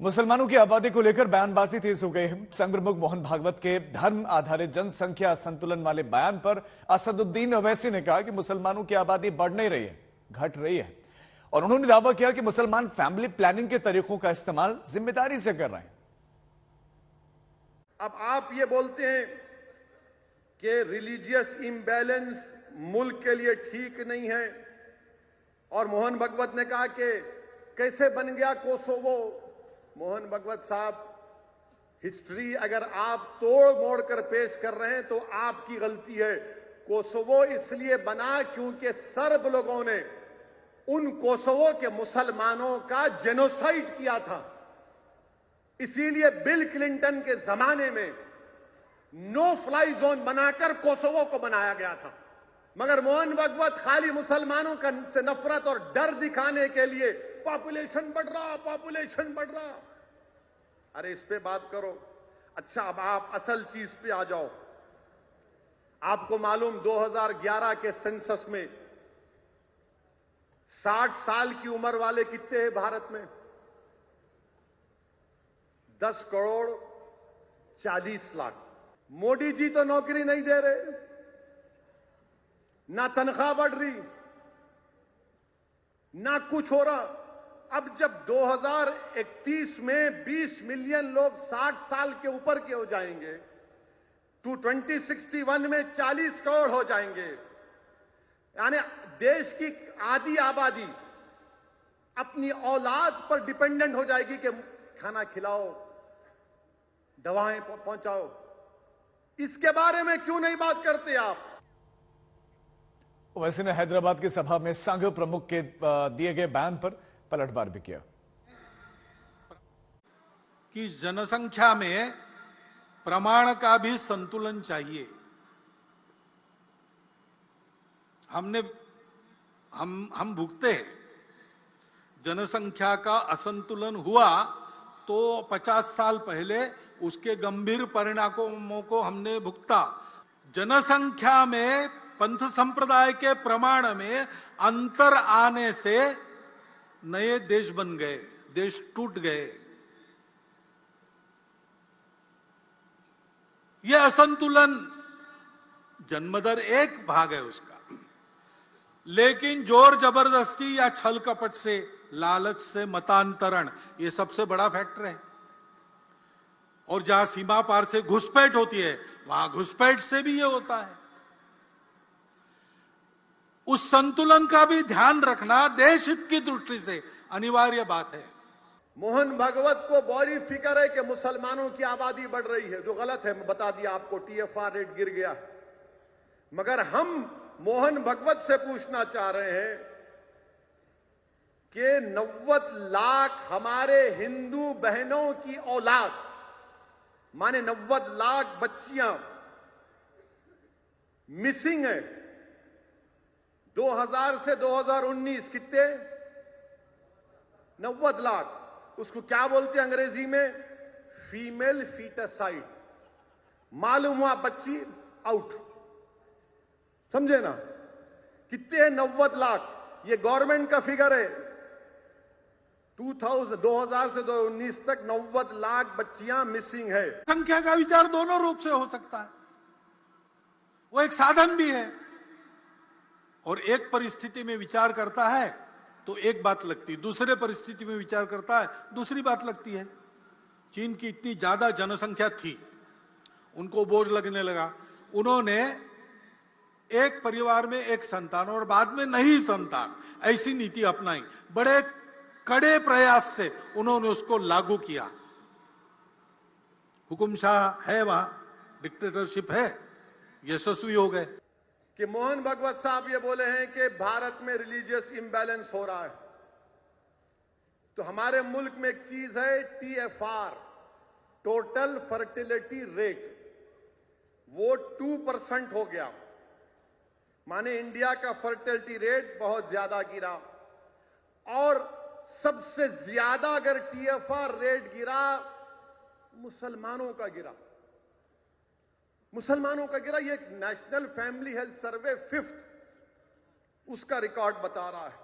मुसलमानों की आबादी को लेकर बयानबाजी तेज हो गई है। संघ प्रमुख मोहन भागवत के धर्म आधारित जनसंख्या संतुलन वाले बयान पर असदुद्दीन ओवैसी ने कहा कि मुसलमानों की आबादी बढ़ नहीं रही है, घट रही है। और उन्होंने दावा किया कि मुसलमान फैमिली प्लानिंग के तरीकों का इस्तेमाल जिम्मेदारी से कर रहे हैं। अब आप ये बोलते हैं कि रिलीजियस इम्बैलेंस मुल्क के लिए ठीक नहीं है, और मोहन भागवत ने कहा कि कैसे बन गया कोसोवो। मोहन भागवत साहब, हिस्ट्री अगर आप तोड़ मोड़ कर पेश कर रहे हैं तो आपकी गलती है। कोसोवो इसलिए बना क्योंकि सर्ब लोगों ने उन कोसोवो के मुसलमानों का जेनोसाइड किया था। इसीलिए बिल क्लिंटन के जमाने में नो फ्लाई जोन बनाकर कोसोवो को बनाया गया था। मगर मोहन भागवत खाली मुसलमानों का से नफरत और डर दिखाने के लिए पॉपुलेशन बढ़ रहा। अरे इस पे बात करो। अच्छा, अब आप असल चीज पे आ जाओ। आपको मालूम 2011 के सेंसस में 60 साल की उम्र वाले कितने हैं भारत में? 10 करोड़ 40 लाख। मोदी जी तो नौकरी नहीं दे रहे, ना तनख्वाह बढ़ रही, ना कुछ हो रहा। अब जब 2031 में 20 मिलियन लोग 60 साल के ऊपर के हो जाएंगे, तो 2061 में 40 करोड़ हो जाएंगे। यानी देश की आधी आबादी अपनी औलाद पर डिपेंडेंट हो जाएगी कि खाना खिलाओ, दवाएं पहुंचाओ। इसके बारे में क्यों नहीं बात करते आप? ओवैसी ने हैदराबाद की सभा में संघ प्रमुख के दिए गए बयान पर पलटवार भी किया कि जनसंख्या में प्रमाण का भी संतुलन चाहिए। हम भुगते हैं। जनसंख्या का असंतुलन हुआ तो 50 साल पहले उसके गंभीर परिणामों को हमने भुगता। जनसंख्या में पंथ संप्रदाय के प्रमाण में अंतर आने से नए देश बन गए, देश टूट गए। यह असंतुलन जन्मदर एक भाग है उसका, लेकिन जोर जबरदस्ती या छल कपट से, लालच से मतांतरण, यह सबसे बड़ा फैक्टर है। और जहां सीमा पार से घुसपैठ होती है, वहां घुसपैठ से भी यह होता है। उस संतुलन का भी ध्यान रखना देश हित की दृष्टि से अनिवार्य बात है। मोहन भागवत को बड़ी फिक्र है कि मुसलमानों की आबादी बढ़ रही है, जो गलत है। मैं बता दिया आपको, TFR रेट गिर गया। मगर हम मोहन भागवत से पूछना चाह रहे हैं कि 90 लाख हमारे हिंदू बहनों की औलाद, माने 90 लाख बच्चियां मिसिंग है। 2000 से 2019 कितने? 90 लाख। उसको क्या बोलते हैं अंग्रेजी में? फीमेल फीटसाइड। मालूम हुआ बच्ची आउट। समझे ना? कितने हैं? 90 लाख। ये गवर्नमेंट का फिगर है। 2000 से 2019 तक 90 लाख बच्चियां मिसिंग है। संख्या का विचार दोनों रूप से हो सकता है। वो एक साधन भी है, और एक परिस्थिति में विचार करता है तो एक बात लगती है, दूसरे परिस्थिति में विचार करता है दूसरी बात लगती है। चीन की इतनी ज्यादा जनसंख्या थी, उनको बोझ लगने लगा। उन्होंने एक परिवार में एक संतान और बाद में नहीं संतान, ऐसी नीति अपनाई। बड़े कड़े प्रयास से उन्होंने उसको लागू किया। हुकुमशाह है वहां, डिक्टेटरशिप है, यशस्वी हो गए। कि मोहन भागवत साहब ये बोले हैं कि भारत में रिलीजियस इम्बैलेंस हो रहा है। तो हमारे मुल्क में एक चीज है TFR, टोटल फर्टिलिटी रेट, वो 2% हो गया। माने इंडिया का फर्टिलिटी रेट बहुत ज्यादा गिरा। और सबसे ज्यादा अगर TFR रेट गिरा, मुसलमानों का गिरा। ये national family health survey 5th उसका रिकॉर्ड बता रहा है।